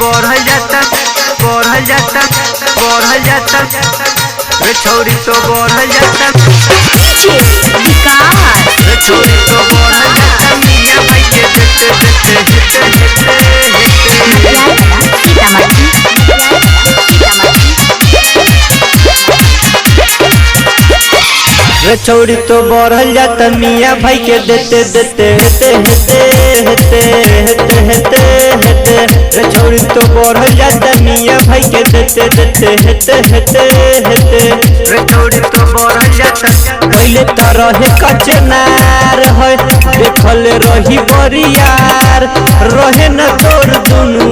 बढ़ल जाता रे छौरी तो बढ़ल जाता रे छौरी तो बढ़ल जाता मियां भाई के देते रे छौरी तो बढ़ल जाता मियां भाई के देते रे छौरी तो बढ़ल जाता मियां भाई के देते रे छौरी तो बढ़ल जाता पहले तो रहे कचनार है देखल रही बरियार रहे न तोर दुनु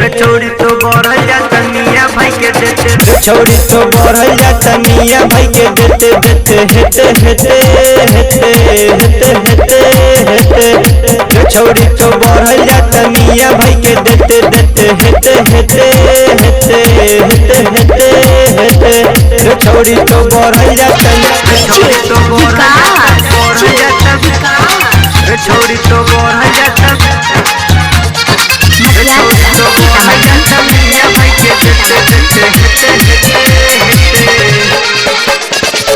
रे छौरी तो बढ़ल जाता मियां भाई के देते रे छौरी तो बढ़ल जाता मियां भाई के देते रे छौरी तो बढ़ल जाता मियां भाई के देते रे छौरी तो बढ़ल जाता रे छौरी तो बढ़ल जाता रे छौरी तो बढ़ल जाता रे छौरी तो बढ़ल जाता मियां भाई के देते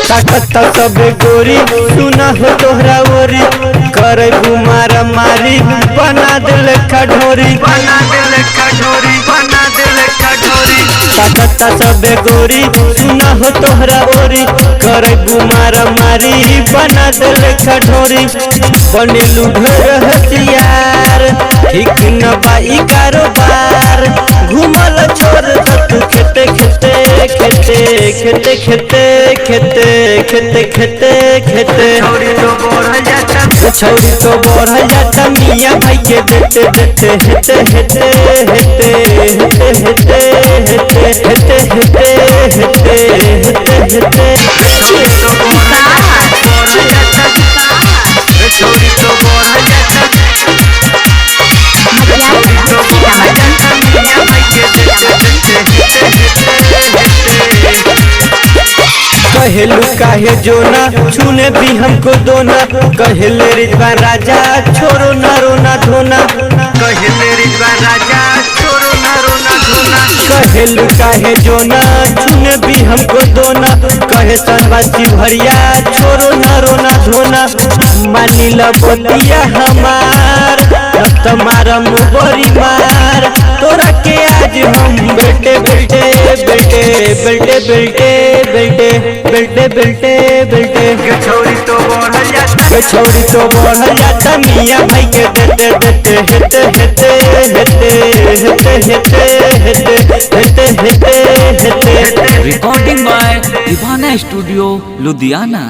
ताकत सब गोरी सुना हो तोहरा ओरी करे बुमारा मारी बना दिल खढोरी ताकत सब गोरी सुना हो तोहरा ओरी करे बुमारा मारी बना दिल खढोरी बनेलू ढेर हथियार ठीक न बाई कारोबार घूमल छोड़ तू खेते छौरी तो बढ़ल जाता मियां भाई के देते छौरी तो बढ़ल जाता कहेलू काहे जोना छूने भी हमको दोना कहेले रिजवान राजा छोरो न रोना धोना कहेले रिजवान राजा छोरो न रोना धोना कहेलू काहे जोना छूने भी हमको दोना कहे सनवासी भरिया छोरो न रोना धोना मानी लबतिया हमार तुम्हारा मुबरी मार तोरा के आज हम बेटे छौरी तो बढ़ल जाता मियां भाई के देते रिकॉर्डिंग बाय दीवाना स्टूडियो लुधियाना।